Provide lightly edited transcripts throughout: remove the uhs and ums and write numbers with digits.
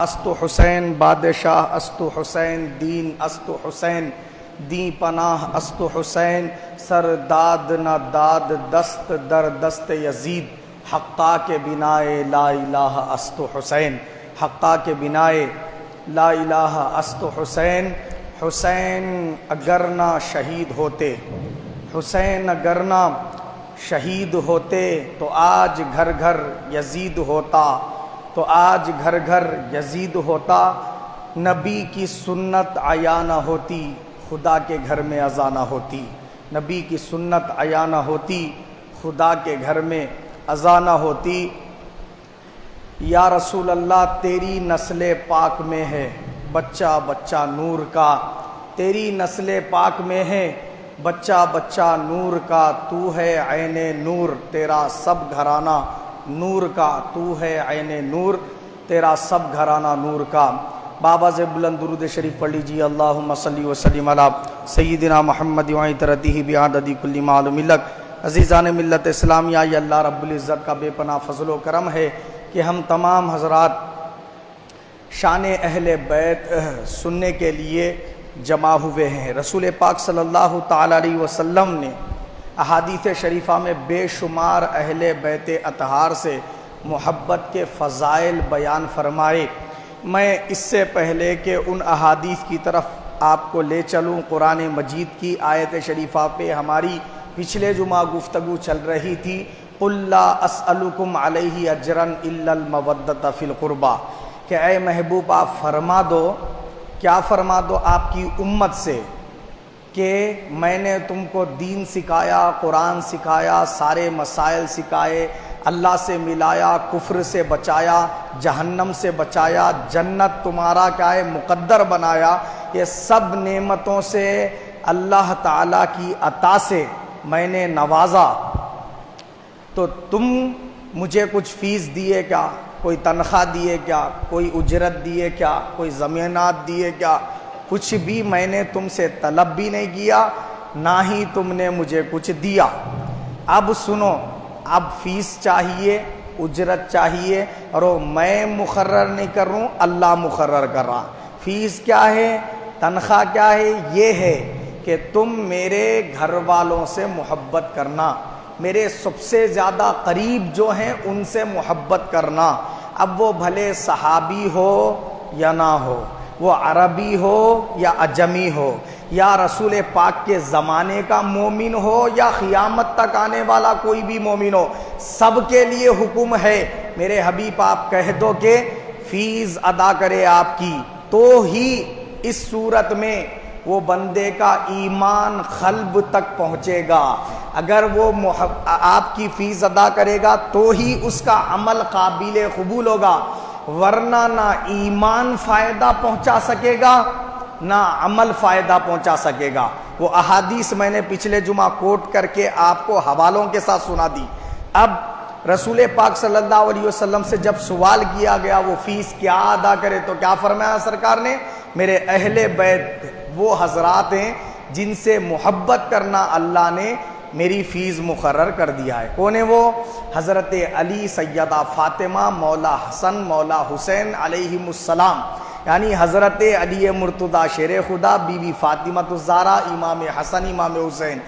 استو حسین بادشاہ استو حسین دین استو حسین دی پناہ استو حسین سر داد نہ داد دست در دست یزید حقا کے بنائے لا الہ استو حسین حقا کے بنائے لا الہ استو حسین حسین اگر نہ شہید ہوتے حسین اگر نہ شہید ہوتے تو آج گھر گھر یزید ہوتا تو آج گھر گھر یزید ہوتا نبی کی سنت عیاں نہ ہوتی خدا کے گھر میں اذان نہ ہوتی نبی کی سنت عیاں نہ ہوتی خدا کے گھر میں اذان نہ ہوتی یا رسول اللہ تیری نسل پاک میں ہے بچہ بچہ نور کا تیری نسل پاک میں ہے بچہ بچہ نور کا تو ہے عین نور تیرا سب گھرانہ نور کا تو ہے عین نور تیرا سب گھرانہ نور کا بابا سے بلند درود شریف پڑھ لیجیے اللہم صلی وسلم علی سیدنا محمد وعطرتہ بعدد کل معلوم لک عزیزان ملت اسلامیہ یا اللہ رب العزت کا بے پناہ فضل و کرم ہے کہ ہم تمام حضرات شان اہل بیت سننے کے لیے جمع ہوئے ہیں۔ رسول پاک صلی اللہ تعالی علیہ وسلم نے احادیث شریفہ میں بے شمار اہل بیت اطہار سے محبت کے فضائل بیان فرمائے۔ میں اس سے پہلے کہ ان احادیث کی طرف آپ کو لے چلوں، قرآن مجید کی آیت شریفہ پہ ہماری پچھلے جمعہ گفتگو چل رہی تھی قُلْ لَا أَسْأَلُكُمْ عَلَيْهِ أَجْرًا إِلَّا الْمَوَدَّةَ فِي الْقُرْبَى کہ اے محبوب آپ فرما دو، کیا فرما دو آپ کی امت سے کہ میں نے تم کو دین سکھایا، قرآن سکھایا، سارے مسائل سکھائے، اللہ سے ملایا، کفر سے بچایا، جہنم سے بچایا، جنت تمہارا کیا ہے مقدر بنایا، یہ سب نعمتوں سے اللہ تعالیٰ کی عطا سے میں نے نوازا، تو تم مجھے کچھ فیس دیے کیا، کوئی تنخواہ دیے کیا، کوئی اجرت دیے کیا، کوئی زمینات دیے کیا، کچھ بھی میں نے تم سے طلب بھی نہیں کیا، نہ ہی تم نے مجھے کچھ دیا۔ اب سنو، اب فیس چاہیے، اجرت چاہیے، اور وہ میں مقرر نہیں کر رہا ہوں، اللہ مقرر کر رہا۔ فیس کیا ہے، تنخواہ کیا ہے، یہ ہے کہ تم میرے گھر والوں سے محبت کرنا، میرے سب سے زیادہ قریب جو ہیں ان سے محبت کرنا، اب وہ بھلے صحابی ہو یا نہ ہو، وہ عربی ہو یا عجمی ہو، یا رسول پاک کے زمانے کا مومن ہو یا قیامت تک آنے والا کوئی بھی مومن ہو، سب کے لیے حکم ہے میرے حبیب آپ کہہ دو کہ فیس ادا کرے آپ کی، تو ہی اس صورت میں وہ بندے کا ایمان قلب تک پہنچے گا۔ اگر وہ آپ کی فیس ادا کرے گا تو ہی اس کا عمل قابل قبول ہوگا، ورنہ نہ ایمان فائدہ پہنچا سکے گا نہ عمل فائدہ پہنچا سکے گا۔ وہ احادیث میں نے پچھلے جمعہ کوٹ کر کے آپ کو حوالوں کے ساتھ سنا دی۔ اب رسول پاک صلی اللہ علیہ وسلم سے جب سوال کیا گیا وہ فیس کیا ادا کرے، تو کیا فرمایا سرکار نے، میرے اہل بیت وہ حضرات ہیں جن سے محبت کرنا اللہ نے میری فیس مقرر کر دیا ہے۔ کون ہے وہ؟ حضرت علی، سیدہ فاطمہ، مولا حسن، مولا حسین علیہم السلام، یعنی حضرت علی مرتضیٰ شیر خدا، بی بی فاطمہ الزہرا، امام حسن، امام حسین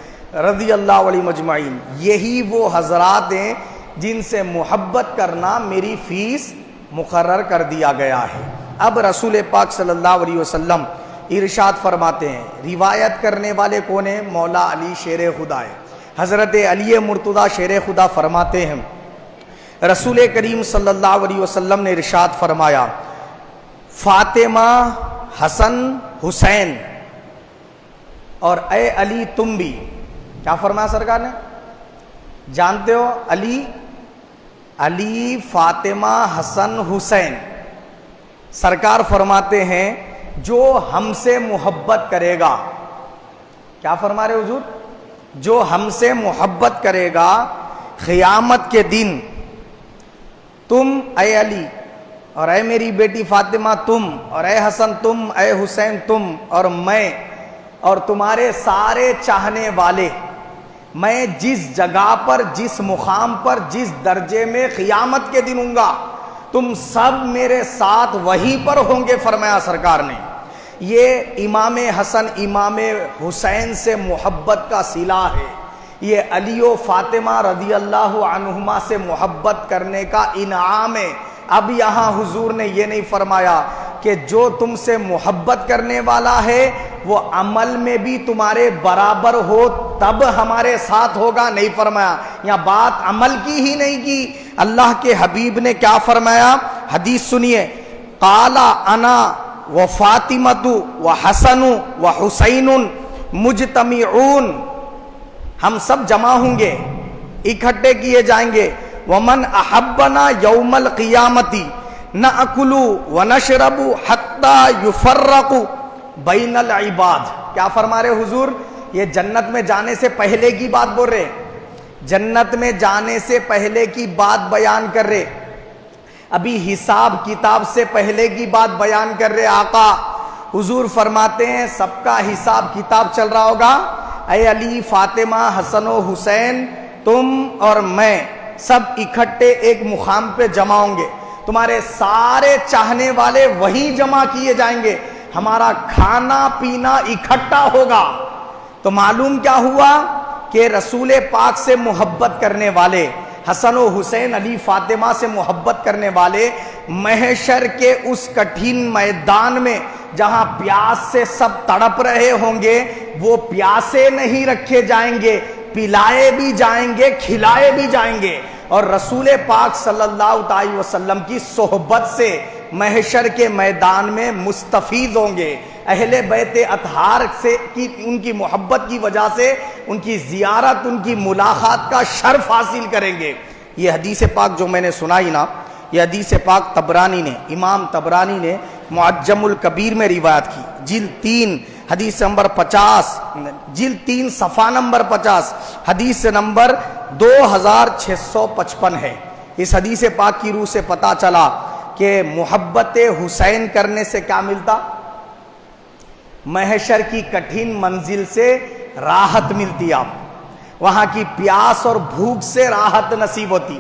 رضی اللہ علیہ مجمعین، یہی وہ حضرات ہیں جن سے محبت کرنا میری فیس مقرر کر دیا گیا ہے۔ اب رسول پاک صلی اللہ علیہ وسلم ارشاد فرماتے ہیں، روایت کرنے والے کون ہیں؟ مولا علی شیر خدا ہے۔ حضرت علی مرتضیٰ شیر خدا فرماتے ہیں رسول کریم صلی اللہ علیہ وسلم نے ارشاد فرمایا، فاطمہ، حسن، حسین، اور اے علی تم بھی، کیا فرمایا سرکار نے؟ جانتے ہو، علی، فاطمہ، حسن، حسین، سرکار فرماتے ہیں جو ہم سے محبت کرے گا، کیا فرما رہے حضور؟ جو ہم سے محبت کرے گا قیامت کے دن، تم اے علی، اور اے میری بیٹی فاطمہ تم، اور اے حسن تم، اے حسین تم، اور میں، اور تمہارے سارے چاہنے والے، میں جس جگہ پر، جس مقام پر، جس درجے میں قیامت کے دن ہوں گا، تم سب میرے ساتھ وہیں پر ہوں گے فرمایا سرکار نے۔ یہ امام حسن امام حسین سے محبت کا صلہ ہے، یہ علی و فاطمہ رضی اللہ عنہما سے محبت کرنے کا انعام ہے۔ اب یہاں حضور نے یہ نہیں فرمایا کہ جو تم سے محبت کرنے والا ہے وہ عمل میں بھی تمہارے برابر ہو تب ہمارے ساتھ ہوگا، نہیں فرمایا۔ یہاں بات عمل کی ہی نہیں کی، اللہ کے حبیب نے کیا فرمایا؟ حدیث سنیے، قال انا و فاطمۃ و حسن و حسین مجتمعون، ہم سب جمع ہوں گے، اکٹھے کیے جائیں گے۔ ومن احبنا یوم القیامت نأکل ونشرب حتی یفرق بین العباد۔ کیا فرما رہے حضور؟ یہ جنت میں جانے سے پہلے کی بات بول رہے، جنت میں جانے سے پہلے کی بات بیان کر رہے، ابھی حساب کتاب سے پہلے کی بات بیان کر رہے آقا۔ حضور فرماتے ہیں سب کا حساب کتاب چل رہا ہوگا، اے علی فاطمہ حسن و حسین، تم اور میں سب اکٹھے ایک مقام پہ جمع ہوں گے، تمہارے سارے چاہنے والے وہیں جمع کیے جائیں گے، ہمارا کھانا پینا اکٹھا ہوگا۔ تو معلوم کیا ہوا کہ رسول پاک سے محبت کرنے والے، حسن و حسین علی فاطمہ سے محبت کرنے والے محشر کے اس کٹھن میدان میں جہاں پیاس سے سب تڑپ رہے ہوں گے، وہ پیاسے نہیں رکھے جائیں گے، پلائے بھی جائیں گے، کھلائے بھی جائیں گے، اور رسول پاک صلی اللہ علیہ وسلم کی صحبت سے محشر کے میدان میں مستفید ہوں گے۔ اہل بیت اطہار سے کی ان کی محبت کی وجہ سے ان کی زیارت، ان کی ملاقات کا شرف حاصل کریں گے۔ یہ حدیث پاک جو میں نے سنائی نا، یہ حدیث پاک طبرانی نے، امام طبرانی نے معجم الکبیر میں روایت کی، جلد 3 حدیث نمبر 50، جلد 3 صفحہ نمبر 50، حدیث نمبر 2655 ہے۔ اس حدیث پاک کی روح سے پتہ چلا کہ محبت حسین کرنے سے کیا ملتا؟ محشر کی کٹھن منزل سے راحت ملتی، آپ وہاں کی پیاس اور بھوک سے راحت نصیب ہوتی،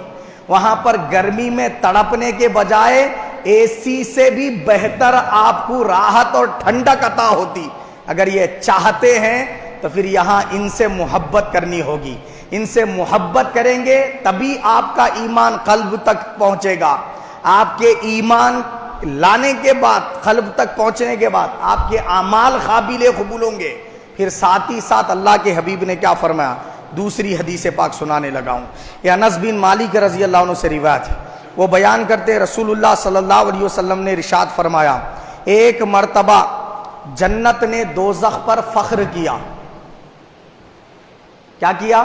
وہاں پر گرمی میں تڑپنے کے بجائے اے سی سے بھی بہتر آپ کو راحت اور ٹھنڈک عطا ہوتی۔ اگر یہ چاہتے ہیں تو پھر یہاں ان سے محبت کرنی ہوگی، ان سے محبت کریں گے تبھی آپ کا ایمان قلب تک پہنچے گا، آپ کے ایمان لانے کے بعد، قلب تک پہنچنے کے بعد آپ کے اعمال قابل قبول ہوں گے۔ پھر ساتھ ہی ساتھ اللہ کے حبیب نے کیا فرمایا؟ دوسری حدیث پاک سنانے لگا ہوں، یہ انس بن مالک رضی اللہ عنہ سے روایت ہے۔ وہ بیان کرتے رسول اللہ صلی اللہ علیہ وسلم نے ارشاد فرمایا، ایک مرتبہ جنت نے دوزخ پر فخر کیا۔ کیا کیا؟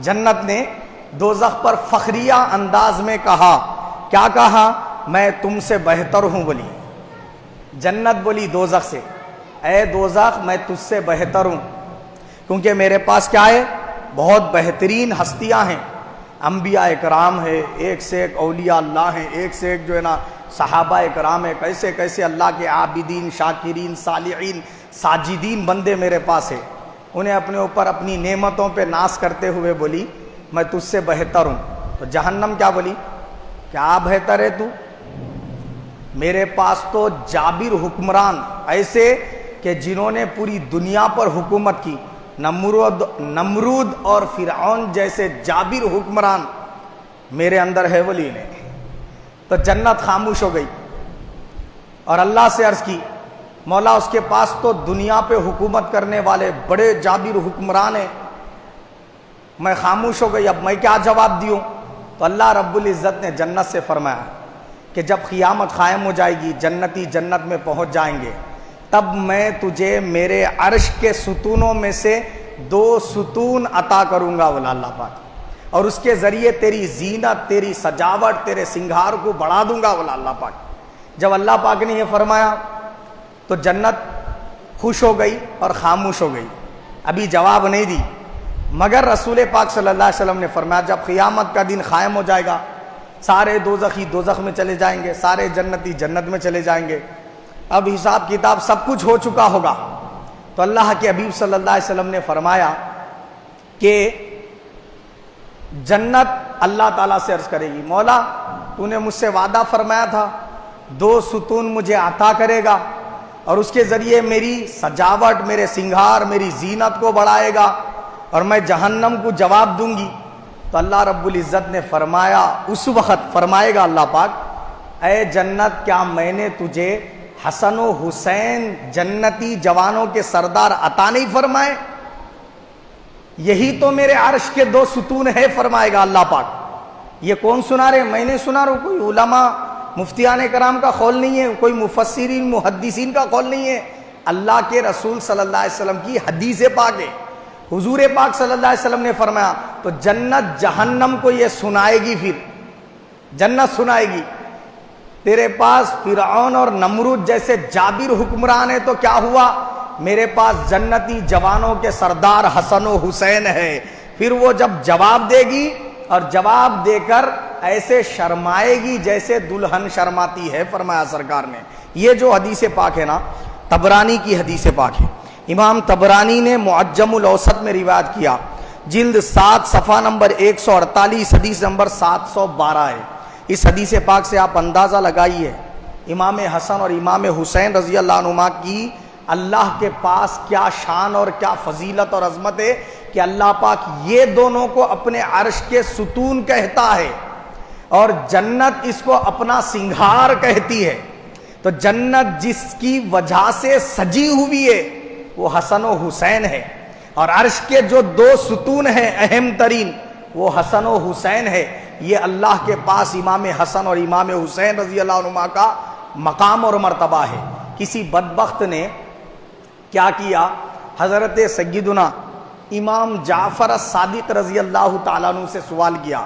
جنت نے دوزخ پر فخریہ انداز میں کہا۔ کیا کہا؟ میں تم سے بہتر ہوں۔ بولی جنت، بولی دوزخ سے، اے دوزخ میں تجھ سے بہتر ہوں، کیونکہ میرے پاس کیا ہے؟ بہت بہترین ہستیاں ہیں، انبیاء اکرام ہے، ایک سے ایک اولیاء اللہ ہیں، ایک سے ایک جو ہے نا صحابہ اکرام ہے، کیسے کیسے اللہ کے عابدین، شاکرین، صالحین، ساجدین بندے میرے پاس ہیں۔ انہیں اپنے اوپر اپنی نعمتوں پہ ناز کرتے ہوئے بولی میں تجھ سے بہتر ہوں۔ تو جہنم کیا بولی؟ کیا بہتر ہے تو؟ میرے پاس تو جابر حکمران ایسے کہ جنہوں نے پوری دنیا پر حکومت کی، نمرود اور فرعون جیسے جابر حکمران میرے اندر ہے ولی نے۔ تو جنت خاموش ہو گئی اور اللہ سے عرض کی، مولا اس کے پاس تو دنیا پہ حکومت کرنے والے بڑے جابر حکمران ہیں، میں خاموش ہو گئی، اب میں کیا جواب دیوں؟ تو اللہ رب العزت نے جنت سے فرمایا کہ جب قیامت قائم ہو جائے گی، جنتی جنت میں پہنچ جائیں گے، تب میں تجھے میرے عرش کے ستونوں میں سے 2 ستون عطا کروں گا والا اللہ پاک، اور اس کے ذریعے تیری زینت، تیری سجاوٹ، تیرے سنگھار کو بڑھا دوں گا والا اللہ پاک۔ جب اللہ پاک نے یہ فرمایا تو جنت خوش ہو گئی اور خاموش ہو گئی، ابھی جواب نہیں دی، مگر رسول پاک صلی اللہ علیہ وسلم نے فرمایا جب قیامت کا دن قائم ہو جائے گا، سارے دوزخی دوزخ میں چلے جائیں گے، سارے جنتی جنت میں چلے جائیں گے، اب حساب کتاب سب کچھ ہو چکا ہوگا، تو اللہ کے حبیب صلی اللہ علیہ وسلم نے فرمایا کہ جنت اللہ تعالیٰ سے عرض کرے گی، مولا تو نے مجھ سے وعدہ فرمایا تھا 2 ستون مجھے عطا کرے گا اور اس کے ذریعے میری سجاوٹ، میرے سنگھار، میری زینت کو بڑھائے گا اور میں جہنم کو جواب دوں گی۔ تو اللہ رب العزت نے فرمایا، اس وقت فرمائے گا اللہ پاک، اے جنت کیا میں نے تجھے حسن و حسین جنتی جوانوں کے سردار عطا نہیں فرمائے؟ یہی تو میرے عرش کے 2 ستون ہے، فرمائے گا اللہ پاک۔ یہ کون سنا رہے؟ میں نہیں سنا رہا، کوئی علماء مفتیان کرام کا قول نہیں ہے، کوئی مفسرین محدثین کا قول نہیں ہے، اللہ کے رسول صلی اللہ علیہ وسلم کی حدیث پاک ہے۔ حضور پاک صلی اللہ علیہ وسلم نے فرمایا تو جنت جہنم کو یہ سنائے گی، پھر جنت سنائے گی تیرے پاس فرعون اور نمرود جیسے جابر حکمران ہے تو کیا ہوا، میرے پاس جنتی جوانوں کے سردار حسن و حسین ہے۔ پھر وہ جب جواب دے گی اور جواب دے کر ایسے شرمائے گی جیسے دلہن شرماتی ہے، فرمایا سرکار نے۔ یہ جو حدیث پاک ہے نا، طبرانی کی حدیث پاک ہے، امام طبرانی نے معجم الاوسط میں روایت کیا، جلد 7 صفحہ نمبر 148 حدیث نمبر 712 ہے۔ اس حدیث پاک سے آپ اندازہ لگائیے امام حسن اور امام حسین رضی اللہ عنہما کی اللہ کے پاس کیا شان اور کیا فضیلت اور عظمت ہے کہ اللہ پاک یہ دونوں کو اپنے عرش کے ستون کہتا ہے اور جنت اس کو اپنا سنگھار کہتی ہے۔ تو جنت جس کی وجہ سے سجی ہوئی ہے وہ حسن و حسین ہے، اور عرش کے جو 2 ستون ہیں اہم ترین وہ حسن و حسین ہے۔ یہ اللہ کے پاس امام حسن اور امام حسین رضی اللہ عنہما کا مقام اور مرتبہ ہے۔ کسی بدبخت نے کیا کیا، حضرت سیدنا امام جعفر الصادق رضی اللہ تعالیٰ عنہ سے سوال کیا۔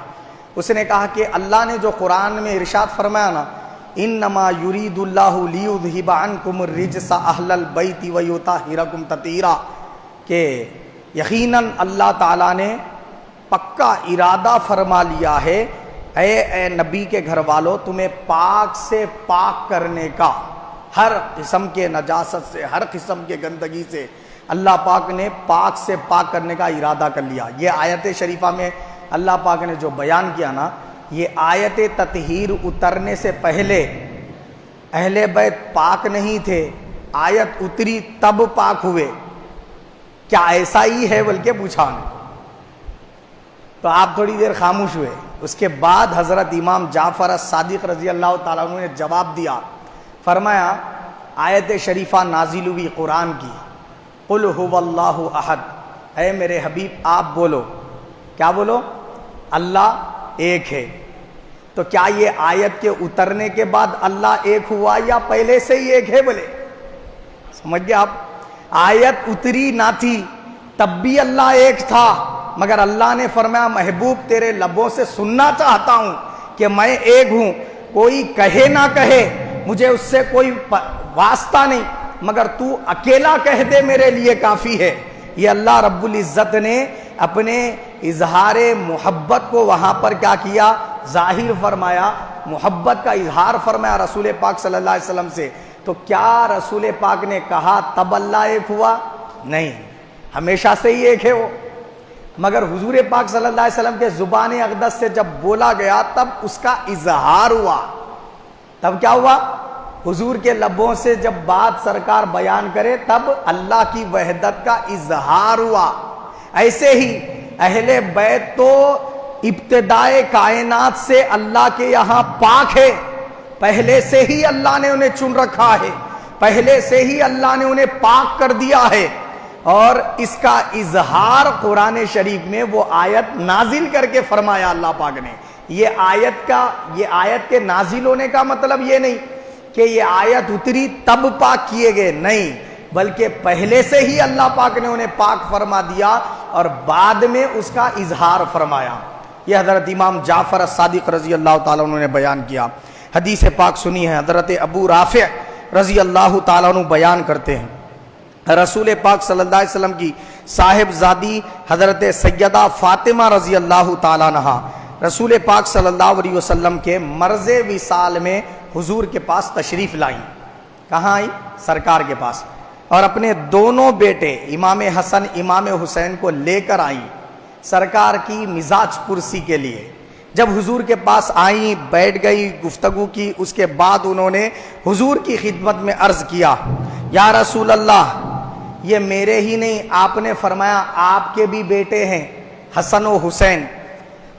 اس نے کہا کہ اللہ نے جو قرآن میں ارشاد فرمایا نا، انما یرید اللہ لیذھب عنکم الرجس اہل البیت ویطہرکم تطہیرا، کہ یقیناً اللہ تعالیٰ نے پکا ارادہ فرما لیا ہے اے نبی کے گھر والوں، تمہیں پاک سے پاک کرنے کا، ہر قسم کے نجاست سے، ہر قسم کے گندگی سے اللہ پاک نے پاک سے پاک کرنے کا ارادہ کر لیا۔ یہ آیت شریفہ میں اللہ پاک نے جو بیان کیا نا، یہ آیت تطہیر اترنے سے پہلے اہل بیت پاک نہیں تھے، آیت اتری تب پاک ہوئے، کیا ایسا ہی ہے بلکہ پوچھا نے؟ تو آپ تھوڑی دیر خاموش ہوئے۔ اس کے بعد حضرت امام جعفر الصادق رضی اللہ تعالیٰ عنہ نے جواب دیا، فرمایا آیت شریفہ نازل ہوئی قرآن کی، قل هو اللہ احد، اے میرے حبیب آپ بولو، کیا بولو؟ اللہ ایک ہے۔ تو کیا یہ آیت کے اترنے کے بعد اللہ ایک ہوا یا پہلے سے ہی ایک ہے؟ بولے سمجھ گئے آپ؟ آیت اتری نہ تھی تب بھی اللہ ایک تھا، مگر اللہ نے فرمایا محبوب تیرے لبوں سے سننا چاہتا ہوں کہ میں ایک ہوں، کوئی کہے نہ کہے مجھے اس سے کوئی واسطہ نہیں، مگر تو اکیلا کہہ دے میرے لیے کافی ہے۔ یہ اللہ رب العزت نے اپنے اظہار محبت کو وہاں پر کیا کیا؟ ظاہر فرمایا، محبت کا اظہار فرمایا رسول پاک صلی اللہ علیہ وسلم سے۔ تو کیا رسول پاک نے کہا تب اللہ ایک ہوا؟ نہیں، ہمیشہ سے ہی ایک ہے وہ، مگر حضور پاک صلی اللہ علیہ وسلم کے زبان اقدس سے جب بولا گیا تب اس کا اظہار ہوا۔ تب کیا ہوا؟ حضور کے لبوں سے جب بات سرکار بیان کرے تب اللہ کی وحدت کا اظہار ہوا۔ ایسے ہی اہل بیت تو ابتدائے کائنات سے اللہ کے یہاں پاک ہے، پہلے سے ہی اللہ نے انہیں چن رکھا ہے، پہلے سے ہی اللہ نے انہیں پاک کر دیا ہے، اور اس کا اظہار قرآن شریف میں وہ آیت نازل کر کے فرمایا اللہ پاک نے۔ یہ آیت کے نازل ہونے کا مطلب یہ نہیں کہ یہ آیت اتری تب پاک کیے گئے، نہیں، بلکہ پہلے سے ہی اللہ پاک نے انہیں پاک فرما دیا اور بعد میں اس کا اظہار فرمایا۔ یہ حضرت امام جعفر الصادق رضی اللہ تعالیٰ عنہ نے بیان کیا۔ حدیث پاک سنی ہے، حضرت ابو رافع رضی اللہ تعالیٰ عنہ بیان کرتے ہیں، رسول پاک صلی اللہ علیہ وسلم کی صاحبزادی حضرت سیدہ فاطمہ رضی اللہ تعالیٰ عنہا رسول پاک صلی اللہ علیہ وسلم کے مرض وصال میں حضور کے پاس تشریف لائیں۔ کہاں آئی؟ سرکار کے پاس، اور اپنے دونوں بیٹے امام حسن امام حسین کو لے کر آئیں سرکار کی مزاج پرسی کے لیے۔ جب حضور کے پاس آئیں، بیٹھ گئی، گفتگو کی، اس کے بعد انہوں نے حضور کی خدمت میں عرض کیا، یا رسول اللہ، یہ میرے ہی نہیں، آپ نے فرمایا آپ کے بھی بیٹے ہیں حسن و حسین،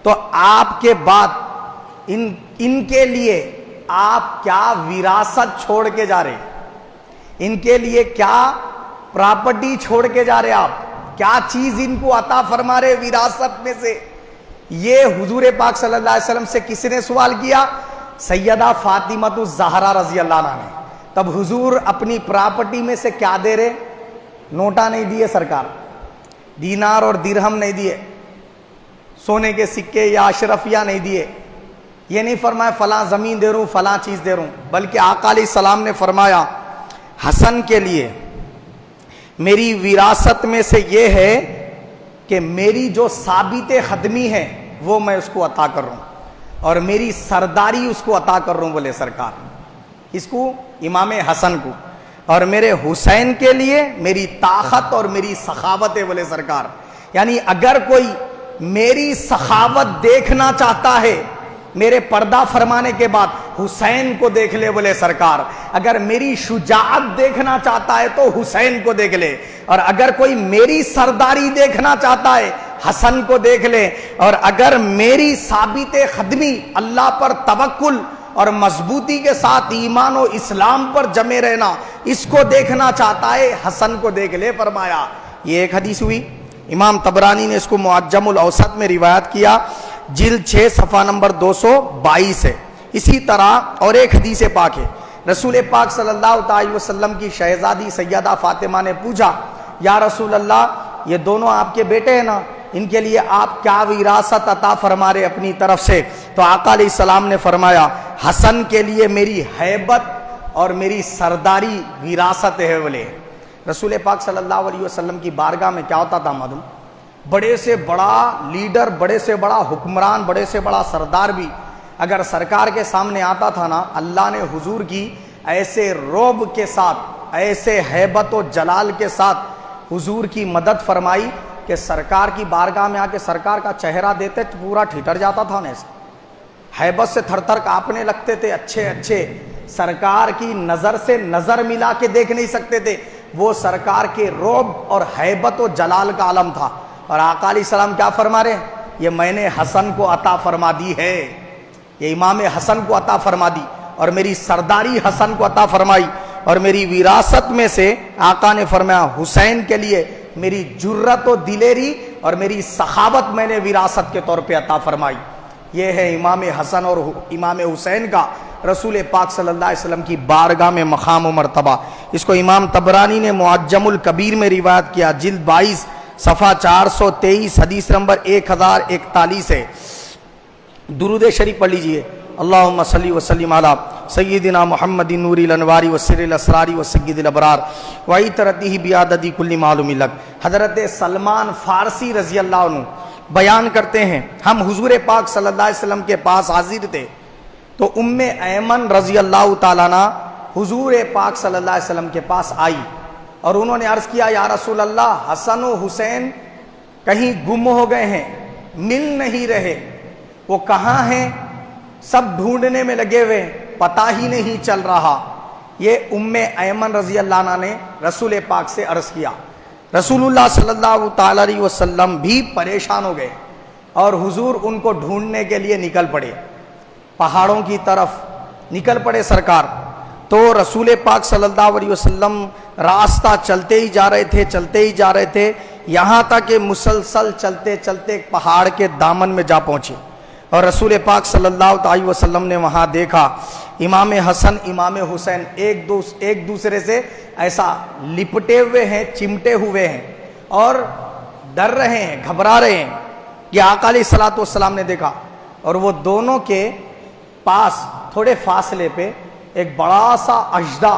تو آپ کے بعد ان کے لیے آپ کیا وراثت چھوڑ کے جا رہے، ان کے لیے کیا پراپرٹی چھوڑ کے جا رہے، آپ کیا چیز ان کو عطا فرما رہے وراثت میں سے؟ یہ حضور پاک صلی اللہ علیہ وسلم سے کس نے سوال کیا؟ سیدہ فاطمہ الزہرا رضی اللہ عنہا نے۔ تب حضور اپنی پراپرٹی میں سے کیا دے رہے؟ نوٹا نہیں دیے سرکار، دینار اور درہم نہیں دیے، سونے کے سکے یا اشرفیہ نہیں دیے، یہ نہیں فرمایا فلاں زمین دے رہا ہوں، فلاں چیز دے رہا ہوں، بلکہ آقا علیہ السلام نے فرمایا حسن کے لیے میری وراثت میں سے یہ ہے کہ میری جو ثابت خدمی ہے وہ میں اس کو عطا کر رہا ہوں، اور میری سرداری اس کو عطا کر رہا ہوں، بولے سرکار، اس کو امام حسن کو، اور میرے حسین کے لیے میری طاقت اور میری سخاوت ہے، بولے سرکار۔ یعنی اگر کوئی میری سخاوت دیکھنا چاہتا ہے میرے پردہ فرمانے کے بعد حسین کو دیکھ لے، بولے سرکار۔ اگر میری شجاعت دیکھنا چاہتا ہے تو حسین کو دیکھ لے، اور اگر کوئی میری سرداری دیکھنا چاہتا ہے حسن کو دیکھ لے، اور اگر میری ثابت خدمی، اللہ پر توکل اور مضبوطی کے ساتھ ایمان و اسلام پر جمے رہنا، اس کو دیکھنا چاہتا ہے حسن کو دیکھ لے، فرمایا۔ یہ ایک حدیث ہوئی، امام طبرانی نے اس کو معجم الاوسط میں روایت کیا، جلد 6 صفحہ نمبر 222 ہے۔ اسی طرح اور ایک حدیث پاک ہے، رسول پاک صلی اللہ علیہ وسلم کی شہزادی سیدہ فاطمہ نے پوچھا، یا رسول اللہ، یہ دونوں آپ کے بیٹے ہیں نا، ان کے لیے آپ کیا وراثت عطا فرما رہے اپنی طرف سے؟ تو آقا علیہ السلام نے فرمایا حسن کے لیے میری ہیبت اور میری سرداری وراثت ہے، بولے۔ رسول پاک صلی اللہ علیہ وسلم کی بارگاہ میں کیا ہوتا تھا معلوم؟ بڑے سے بڑا لیڈر، بڑے سے بڑا حکمران، بڑے سے بڑا سردار بھی اگر سرکار کے سامنے آتا تھا نا، اللہ نے حضور کی ایسے رعب کے ساتھ، ایسے ہیبت و جلال کے ساتھ حضور کی مدد فرمائی کہ سرکار کی بارگاہ میں آ کے سرکار کا چہرہ دیتے تو پورا ٹھٹر جاتا تھا، ایسے ہیبت سے تھر تھر کانپنے لگتے تھے، اچھے اچھے سرکار کی نظر سے نظر ملا کے دیکھ نہیں سکتے تھے، وہ سرکار کے رعب اور ہیبت و جلال کا عالم تھا۔ اور آقا علیہ السلام کیا فرما رہے ہیں؟ یہ میں نے حسن کو عطا فرما دی ہے، یہ امام حسن کو عطا فرما دی، اور میری سرداری حسن کو عطا فرمائی، اور میری وراثت میں سے آقا نے فرمایا حسین کے لیے میری جرت و دلیری اور میری سخاوت میں نے وراثت کے طور پہ عطا فرمائی۔ یہ ہے امام حسن اور امام حسین کا رسول پاک صلی اللہ علیہ وسلم کی بارگاہ میں مقام و مرتبہ۔ اس کو امام طبرانی نے معجم الکبیر میں روایت کیا، جلد 22 صفحہ 423 حدیث نمبر 1041 ہے۔ درود شریف پڑھ لیجئے، اللہم صلی وسلم علی سیدنا محمد نور الانوار وسر الاسرار وسید الابرار وعطرتہ بعدد کل معلوم لک۔ حضرت سلمان فارسی رضی اللہ عنہ بیان کرتے ہیں، ہم حضور پاک صلی اللہ علیہ وسلم کے پاس حاضر تھے تو ام ایمن رضی اللہ تعالیٰ عنہ حضور پاک صلی اللہ علیہ وسلم کے پاس آئی، اور انہوں نے عرض کیا، یا رسول اللہ، حسن و حسین کہیں گم ہو گئے ہیں، مل نہیں رہے، وہ کہاں ہیں؟ سب ڈھونڈنے میں لگے ہوئے، پتہ ہی نہیں چل رہا۔ یہ ام ایمن رضی اللہ عنہ نے رسول پاک سے عرض کیا۔ رسول اللہ صلی اللہ تعالی علیہ وسلم بھی پریشان ہو گئے، اور حضور ان کو ڈھونڈنے کے لیے نکل پڑے، پہاڑوں کی طرف نکل پڑے سرکار۔ تو رسول پاک صلی اللہ علیہ وسلم راستہ چلتے ہی جا رہے تھے، چلتے ہی جا رہے تھے، یہاں تک کہ مسلسل چلتے چلتے ایک پہاڑ کے دامن میں جا پہنچے، اور رسول پاک صلی اللہ علیہ وسلم نے وہاں دیکھا امام حسن امام حسین ایک دوسرے سے ایسا لپٹے ہوئے ہیں، چمٹے ہوئے ہیں، اور ڈر رہے ہیں، گھبرا رہے ہیں۔ یہ آقا علیہ الصلوۃ والسلام نے دیکھا، اور وہ دونوں کے پاس تھوڑے فاصلے پہ ایک بڑا سا اژدھا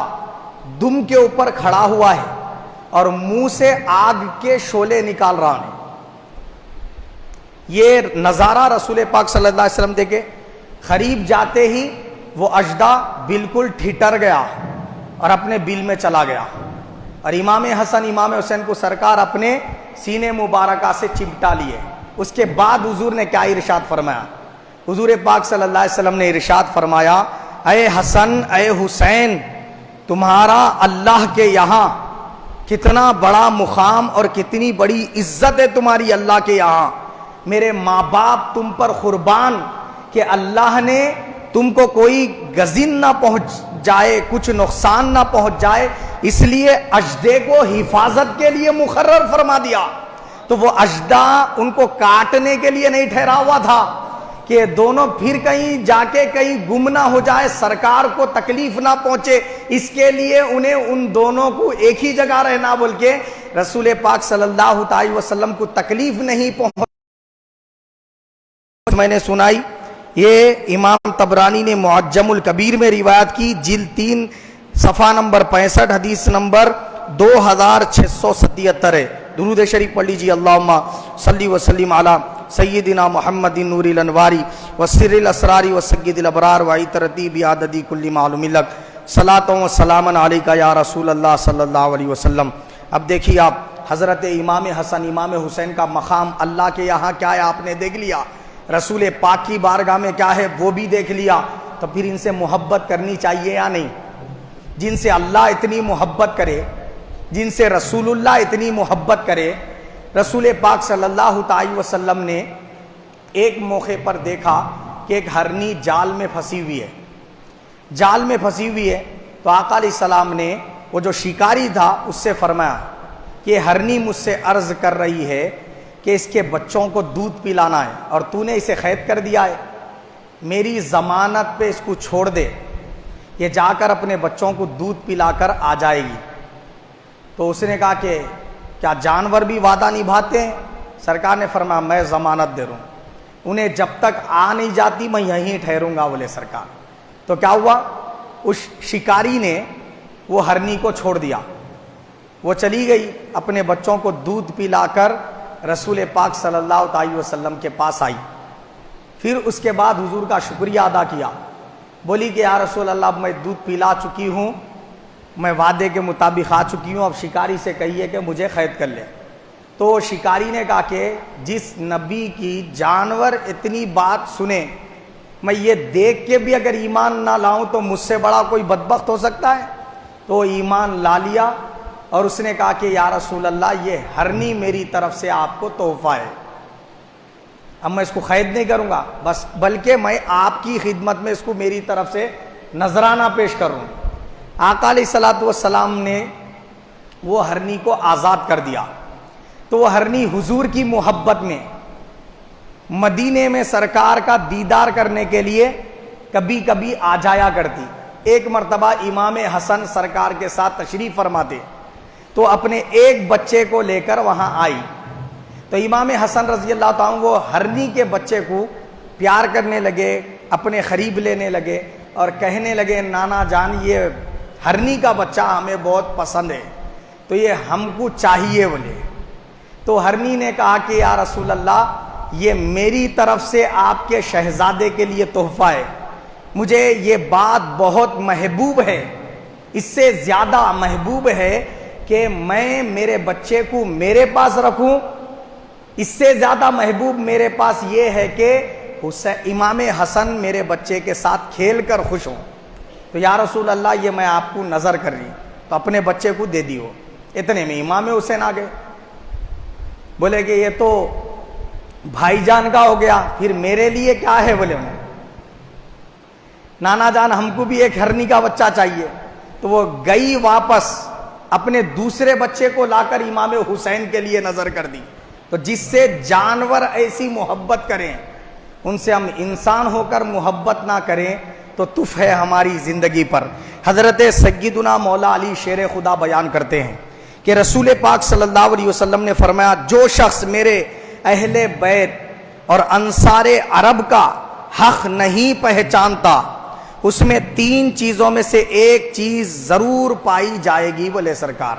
دم کے اوپر کھڑا ہوا ہے، اور منہ سے آگ کے شعلے نکال رہا ہے۔ یہ نظارہ رسول پاک صلی اللہ علیہ وسلم دیکھے، قریب جاتے ہی وہ اژدھا بالکل ٹھٹر گیا اور اپنے بل میں چلا گیا، اور امام حسن امام حسین کو سرکار اپنے سینے مبارکہ سے چمٹا لیے۔ اس کے بعد حضور نے کیا ارشاد فرمایا؟ حضور پاک صلی اللہ علیہ وسلم نے ارشاد فرمایا، اے حسن اے حسین، تمہارا اللہ کے یہاں کتنا بڑا مقام اور کتنی بڑی عزت ہے تمہاری اللہ کے یہاں، میرے ماں باپ تم پر قربان کہ اللہ نے تم کو کوئی غزن نہ پہنچ جائے، کچھ نقصان نہ پہنچ جائے، اس لیے اژدے کو حفاظت کے لیے مقرر فرما دیا۔ تو وہ اژدھا ان کو کاٹنے کے لیے نہیں ٹھہرا ہوا تھا کہ دونوں پھر کہیں جا کے کہیں گم نہ ہو جائے، سرکار کو تکلیف نہ پہنچے، اس کے لیے انہیں ان دونوں کو ایک ہی جگہ رہنا بول کے رسول پاک صلی اللہ علیہ وسلم کو تکلیف نہیں پہنچ۔ میں نے سنائی، یہ امام طبرانی نے معجم الکبیر میں روایت کی، جلد 3 صفحہ نمبر 65 حدیث نمبر 2677 ہے۔ درود شریف پڑھ لیجیے، اللہم صلی وسلم علی سیدنا محمد نور الانواری وسر الاسرار وسید الابرار وعطرتی بعدد کل معلوم لک، صلاۃ و سلام علیکہ یا رسول اللہ صلی اللہ علیہ وسلم۔ اب دیکھیے آپ، حضرت امام حسن امام حسین کا مقام اللہ کے یہاں کیا ہے آپ نے دیکھ لیا، رسول پاک کی بارگاہ میں کیا ہے وہ بھی دیکھ لیا، تو پھر ان سے محبت کرنی چاہیے یا نہیں؟ جن سے اللہ اتنی محبت کرے، جن سے رسول اللہ اتنی محبت کرے، رسول پاک صلی اللہ علیہ وسلم نے ایک موقع پر دیکھا کہ ایک ہرنی جال میں پھنسی ہوئی ہے، جال میں پھنسی ہوئی ہے، تو آقا علیہ السلام نے وہ جو شکاری تھا اس سے فرمایا کہ ہرنی مجھ سے عرض کر رہی ہے کہ اس کے بچوں کو دودھ پلانا ہے اور تو نے اسے قید کر دیا ہے، میری ضمانت پہ اس کو چھوڑ دے، یہ جا کر اپنے بچوں کو دودھ پلا کر آ جائے گی۔ تو اس نے کہا کہ کیا جانور بھی وعدہ نبھاتے ہیں؟ سرکار نے فرمایا میں ضمانت دے رہا ہوں، انہیں جب تک آ نہیں جاتی میں یہیں ٹھہروں گا، بولے سرکار۔ تو کیا ہوا، اس شکاری نے وہ ہرنی کو چھوڑ دیا، وہ چلی گئی، اپنے بچوں کو دودھ پلا کر رسول پاک صلی اللہ علیہ وسلم کے پاس آئی، پھر اس کے بعد حضور کا شکریہ ادا کیا، بولی کہ یا رسول اللہ میں دودھ پلا چکی ہوں، میں وعدے کے مطابق آ چکی ہوں، اب شکاری سے کہیے کہ مجھے قید کر لے۔ تو شکاری نے کہا کہ جس نبی کی جانور اتنی بات سنے، میں یہ دیکھ کے بھی اگر ایمان نہ لاؤں تو مجھ سے بڑا کوئی بدبخت ہو سکتا ہے؟ تو ایمان لا لیا اور اس نے کہا کہ یا رسول اللہ یہ ہرنی میری طرف سے آپ کو تحفہ ہے، اب میں اس کو قید نہیں کروں گا، بس بلکہ میں آپ کی خدمت میں اس کو میری طرف سے نذرانہ پیش کروں۔ آقا علیہ الصلوۃ والسلام نے وہ ہرنی کو آزاد کر دیا، تو وہ ہرنی حضور کی محبت میں مدینے میں سرکار کا دیدار کرنے کے لیے کبھی کبھی آ جایا کرتی۔ ایک مرتبہ امام حسن سرکار کے ساتھ تشریف فرماتے تو اپنے ایک بچے کو لے کر وہاں آئی، تو امام حسن رضی اللہ تعالیٰ وہ ہرنی کے بچے کو پیار کرنے لگے، اپنے قریب لینے لگے اور کہنے لگے نانا جان یہ ہرنی کا بچہ ہمیں بہت پسند ہے، تو یہ ہم کو چاہیے بولے۔ تو ہرنی نے کہا کہ یا رسول اللہ یہ میری طرف سے آپ کے شہزادے کے لیے تحفہ ہے، مجھے یہ بات بہت محبوب ہے، اس سے زیادہ محبوب ہے کہ میں میرے بچے کو میرے پاس رکھوں، اس سے زیادہ محبوب میرے پاس یہ ہے کہ امام حسن میرے بچے کے ساتھ کھیل کر خوش ہوں۔ تو یا رسول اللہ یہ میں آپ کو نظر کر رہی، تو اپنے بچے کو دے دیو۔ اتنے میں امام حسین آ گئے، بولے کہ یہ تو بھائی جان کا ہو گیا، پھر میرے لیے کیا ہے؟ بولے نانا جان ہم کو بھی ایک ہرنی کا بچہ چاہیے۔ تو وہ گئی واپس، اپنے دوسرے بچے کو لا کر امام حسین کے لیے نظر کر دی۔ تو جس سے جانور ایسی محبت کریں، ان سے ہم انسان ہو کر محبت نہ کریں تو تف ہے ہماری زندگی پر۔ حضرت سیدنا مولا علی شیر خدا بیان کرتے ہیں کہ رسول پاک صلی اللہ علیہ وسلم نے فرمایا جو شخص میرے اہل بیت اور انصار عرب کا حق نہیں پہچانتا، اس میں 3 چیزوں میں سے ایک چیز ضرور پائی جائے گی، بولے سرکار۔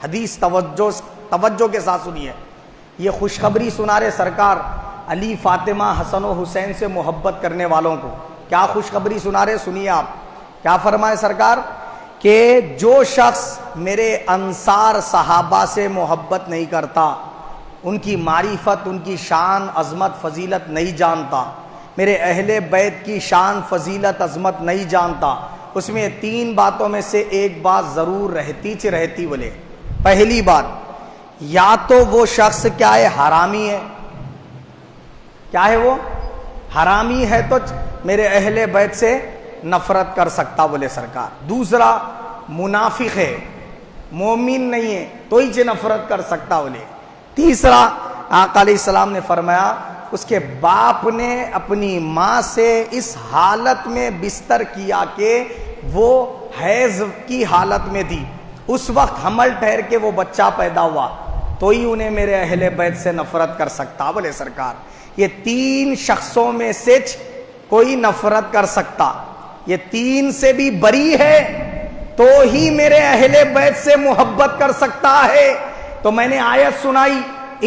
حدیث توجہ کے ساتھ سنیے، یہ خوشخبری سنا رہے سرکار علی فاطمہ حسن و حسین سے محبت کرنے والوں کو۔ کیا خوشخبری سنا رہے؟ سنیے آپ کیا فرمائے سرکار کہ جو شخص میرے انصار صحابہ سے محبت نہیں کرتا، ان کی معرفت، ان کی شان، عظمت، فضیلت نہیں جانتا، میرے اہل بیت کی شان فضیلت عظمت نہیں جانتا، اس میں 3 باتوں میں سے ایک بات ضرور رہتی بولے۔ پہلی بات، یا تو وہ شخص کیا ہے، حرامی ہے، کیا ہے وہ، حرامی ہے تو میرے اہل بیت سے نفرت کر سکتا بولے سرکار۔ دوسرا، منافق ہے، مومن نہیں ہے تو ہی سے نفرت کر سکتا بولے۔ تیسرا، آقا علیہ السلام نے فرمایا اس کے باپ نے اپنی ماں سے اس حالت میں بستر کیا کہ وہ حیض کی حالت میں تھی، اس وقت حمل ٹھہر کے وہ بچہ پیدا ہوا تو ہی انہیں میرے اہل بیت سے نفرت کر سکتا بولے سرکار۔ یہ 3 شخصوں میں سے کوئی نفرت کر سکتا، یہ 3 سے بھی بری ہے تو ہی میرے اہل بیت سے محبت کر سکتا ہے۔ تو میں نے آیت سنائی،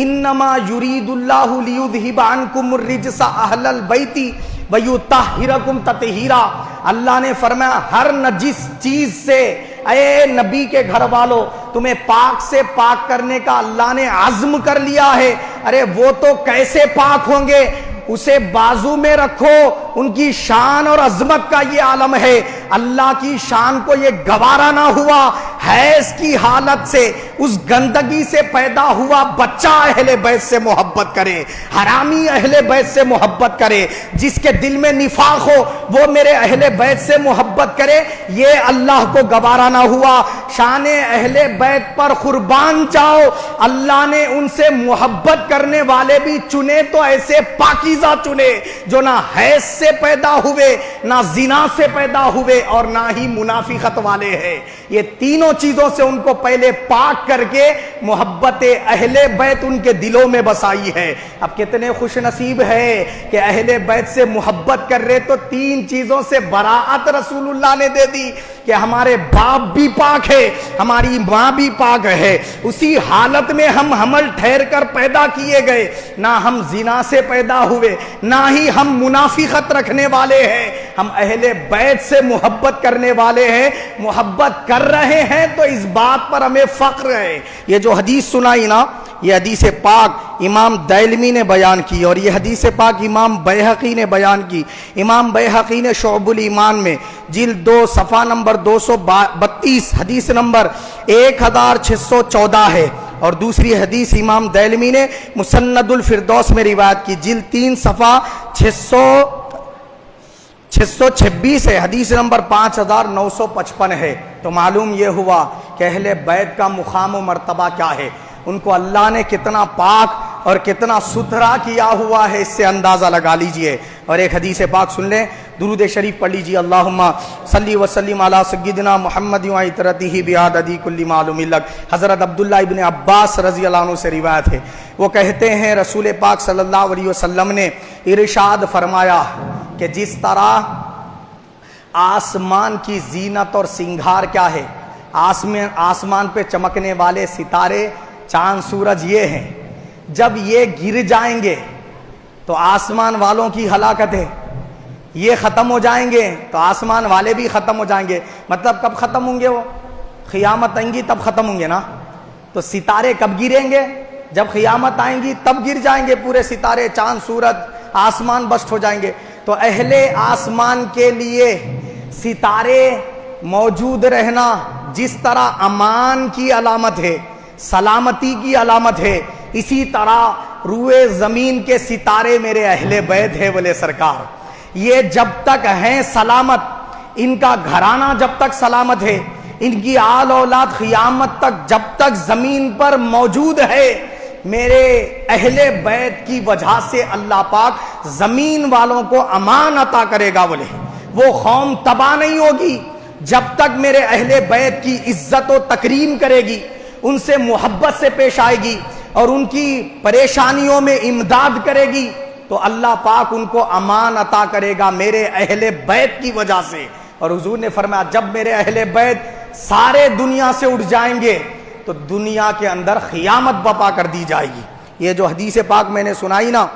انما یرید اللہ لیذھب عنکم الرجس اہل البیت ویطہرکم تطہیرا۔ اللہ نے فرمایا ہر نجس چیز سے، اے نبی کے گھر والوں، تمہیں پاک سے پاک کرنے کا اللہ نے عزم کر لیا ہے۔ ارے وہ تو کیسے پاک ہوں گے، اسے بازو میں رکھو، ان کی شان اور عظمت کا یہ عالم ہے۔ اللہ کی شان کو یہ گوارا نہ ہوا، حیض کی حالت سے، اس گندگی سے پیدا ہوا بچہ اہل بیت سے محبت کرے، حرامی اہل بیت سے محبت کرے، جس کے دل میں نفاق ہو وہ میرے اہل بیت سے محبت کرے، یہ اللہ کو گوارا نہ ہوا۔ شان اہل بیت پر قربان جاؤ، اللہ نے ان سے محبت کرنے والے بھی چنے تو ایسے پاکیزہ چنے جو نہ حیض سے پیدا ہوئے، نہ زنا سے پیدا ہوئے، اور نہ ہی منافقت والے ہیں۔ یہ تینوں چیزوں سے ان کو پہلے پاک کر کے محبت اہل بیت ان کے دلوں میں بسائی ہے۔ اب کتنے خوش نصیب ہے کہ اہل بیت سے محبت کر رہے تو 3 چیزوں سے براعت رسول اللہ نے دے دی کہ ہمارے باپ بھی پاک ہے، ہماری ماں بھی پاک ہے، اسی حالت میں ہم حمل ٹھہر کر پیدا کیے گئے، نہ ہم زنا سے پیدا ہوئے، نہ ہی ہم منافقت رکھنے والے ہیں، ہم اہل بیت سے محبت کرنے والے ہیں، محبت کر رہے ہیں تو اس بات پر ہمیں فخر ہے۔ یہ جو حدیث سنائی نا، یہ حدیث پاک امام دائلمی نے بیان کی، اور یہ حدیث پاک امام بیہقی نے بیان کی۔ امام بیہقی نے شعب الایمان میں جلد 2 صفحہ نمبر 232 حدیث نمبر 1614 ہے، اور دوسری حدیث امام دائلمی نے مسند الفردوس میں روایت کی، جلد 3 صفحہ 626 ہے، حدیث نمبر 5955 ہے۔ تو معلوم یہ ہوا کہ اہل بیت کا مقام و مرتبہ کیا ہے، ان کو اللہ نے کتنا پاک اور کتنا ستھرا کیا ہوا ہے، اس سے اندازہ لگا لیجئے۔ اور ایک حدیث پاک سن لیں، درود شریف پڑھ لیجئے، اللہم صلی وسلم علی سیدنا محمد و عطرتہ بعدد کل معلوم لک۔ حضرت عبداللہ ابن عباس رضی اللہ عنہ سے روایت ہے، وہ کہتے ہیں رسول پاک صلی اللہ علیہ وسلم نے ارشاد فرمایا کہ جس طرح آسمان کی زینت اور سنگھار کیا ہے، آسمان پہ چمکنے والے ستارے، چاند، سورج، یہ ہیں، جب یہ گر جائیں گے تو آسمان والوں کی ہلاکت ہے، یہ ختم ہو جائیں گے تو آسمان والے بھی ختم ہو جائیں گے۔ مطلب کب ختم ہوں گے؟ وہ قیامت آئیں گی تب ختم ہوں گے نا۔ تو ستارے کب گریں گے؟ جب قیامت آئیں گی تب گر جائیں گے پورے ستارے، چاند، سورج، آسمان بسٹ ہو جائیں گے۔ تو اہل آسمان کے لیے ستارے موجود رہنا جس طرح امان کی علامت ہے، سلامتی کی علامت ہے، اسی طرح روئے زمین کے ستارے میرے اہل بیت ہے بولے سرکار۔ یہ جب تک ہیں سلامت، ان کا گھرانہ جب تک سلامت ہے، ان کی آل اولاد قیامت تک جب تک زمین پر موجود ہے، میرے اہل بیت کی وجہ سے اللہ پاک زمین والوں کو امان عطا کرے گا بولے۔ وہ قوم تباہ نہیں ہوگی جب تک میرے اہل بیت کی عزت و تکریم کرے گی، ان سے محبت سے پیش آئے گی اور ان کی پریشانیوں میں امداد کرے گی، تو اللہ پاک ان کو امان عطا کرے گا میرے اہل بیت کی وجہ سے۔ اور حضور نے فرمایا جب میرے اہل بیت سارے دنیا سے اٹھ جائیں گے تو دنیا کے اندر قیامت برپا کر دی جائے گی۔ یہ جو حدیث پاک میں نے سنائی نا،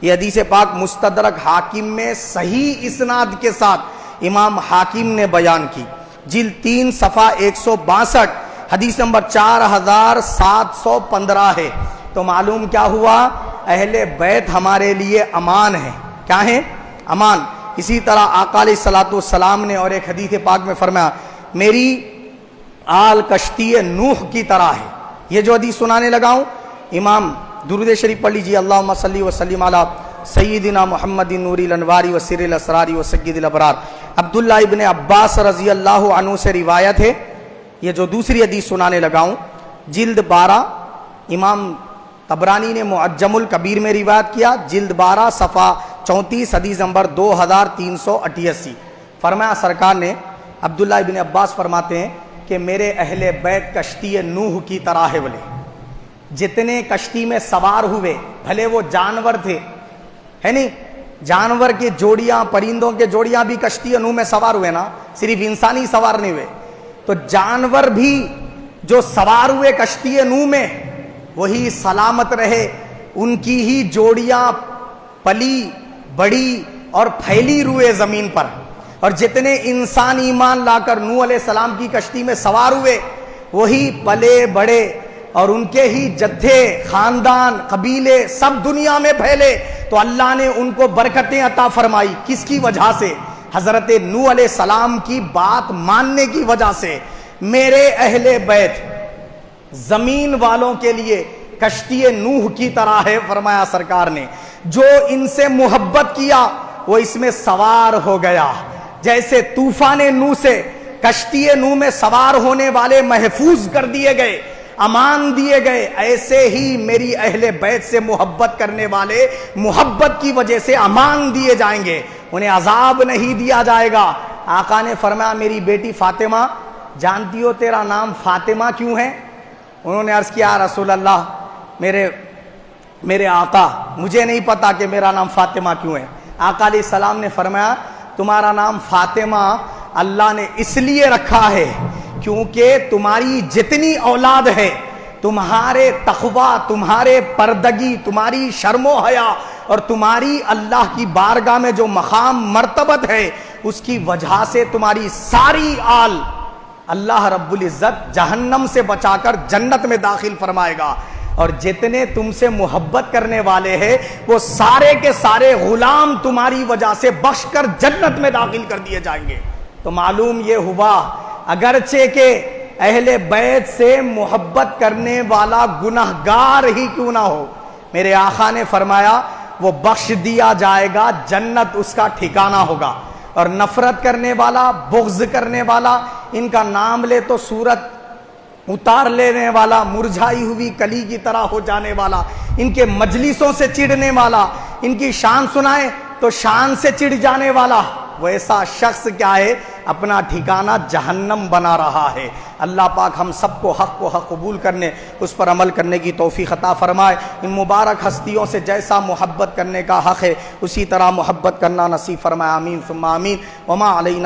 یہ حدیث پاک مستدرک حاکم میں صحیح اسناد کے ساتھ امام حاکم نے بیان کی، جلد 3 صفحہ 162 حدیث نمبر 4715 ہے۔ تو معلوم کیا ہوا؟ اہل بیت ہمارے لیے امان ہے۔ کیا ہیں؟ امان۔ اسی طرح آقا علیہ الصلوۃ والسلام نے اور ایک حدیث پاک میں فرمایا میری آل کشتی نوح کی طرح ہے۔ یہ جو حدیث سنانے لگا ہوں، امام درود شریف پڑھ لیجیے، اللہم صلی وسلم علی سیدنا محمد نور الانوار و سر الاسرار و سید الابرار۔ عبداللہ ابن عباس رضی اللہ عنہ سے روایت ہے، یہ جو دوسری حدیث سنانے لگا ہوں، جلد 12، امام طبرانی نے معجم الکبیر میں روایت کیا، جلد 12 صفحہ 34، حدیث نمبر 2388۔ فرمایا سرکار نے، عبداللہ ابن عباس فرماتے ہیں کہ میرے اہل بیت کشتی نوح کی طرح ہے بولے۔ جتنے کشتی میں سوار ہوئے، بھلے وہ جانور تھے، ہے نہیں، جانور کے جوڑیاں، پرندوں کے جوڑیاں بھی کشتی نوح میں سوار ہوئے نا، صرف انسانی سوار نہیں ہوئے، تو جانور بھی جو سوار ہوئے کشتی نوح میں وہی سلامت رہے، ان کی ہی جوڑیاں پلی بڑی اور پھیلی روئے زمین پر، اور جتنے انسان ایمان لا کر نوح علیہ السلام کی کشتی میں سوار ہوئے وہی پلے بڑے، اور ان کے ہی جتھے، خاندان، قبیلے سب دنیا میں پھیلے، تو اللہ نے ان کو برکتیں عطا فرمائی۔ کس کی وجہ سے؟ حضرت نوح علیہ السلام کی بات ماننے کی وجہ سے۔ میرے اہل بیت زمین والوں کے لیے کشتی نوح کی طرح ہے، فرمایا سرکار نے، جو ان سے محبت کیا وہ اس میں سوار ہو گیا۔ جیسے طوفان نوح سے کشتی نوح میں سوار ہونے والے محفوظ کر دیے گئے، امان دیے گئے، ایسے ہی میری اہل بیت سے محبت کرنے والے محبت کی وجہ سے امان دیے جائیں گے، انہیں عذاب نہیں دیا جائے گا۔ آقا نے فرمایا میری بیٹی فاطمہ، جانتی ہو تیرا نام فاطمہ کیوں ہے؟ انہوں نے عرض کیا رسول اللہ، میرے آقا مجھے نہیں پتا کہ میرا نام فاطمہ کیوں ہے۔ آقا علیہ السلام نے فرمایا تمہارا نام فاطمہ اللہ نے اس لیے رکھا ہے کیونکہ تمہاری جتنی اولاد ہے، تمہارے تقوی، تمہارے پردگی، تمہاری شرم و حیا اور تمہاری اللہ کی بارگاہ میں جو مقام مرتبت ہے، اس کی وجہ سے تمہاری ساری آل اللہ رب العزت جہنم سے بچا کر جنت میں داخل فرمائے گا، اور جتنے تم سے محبت کرنے والے ہیں وہ سارے کے سارے غلام تمہاری وجہ سے بخش کر جنت میں داخل کر دیے جائیں گے۔ تو معلوم یہ ہوا اگرچہ کہ اہل بیت سے محبت کرنے والا گنہگار ہی کیوں نہ ہو، میرے آقا نے فرمایا وہ بخش دیا جائے گا، جنت اس کا ٹھکانہ ہوگا۔ اور نفرت کرنے والا، بغض کرنے والا، ان کا نام لے تو صورت اتار لینے والا، مرجھائی ہوئی کلی کی طرح ہو جانے والا، ان کے مجلسوں سے چڑھنے والا، ان کی شان سنائے تو شان سے چڑھ جانے والا، وہ ایسا شخص کیا ہے؟ اپنا ٹھکانہ جہنم بنا رہا ہے۔ اللہ پاک ہم سب کو حق قبول کرنے، اس پر عمل کرنے کی توفیق عطا فرمائے۔ ان مبارک ہستیوں سے جیسا محبت کرنے کا حق ہے اسی طرح محبت کرنا نصیب فرمائے، آمین ثم آمین۔ وما علینا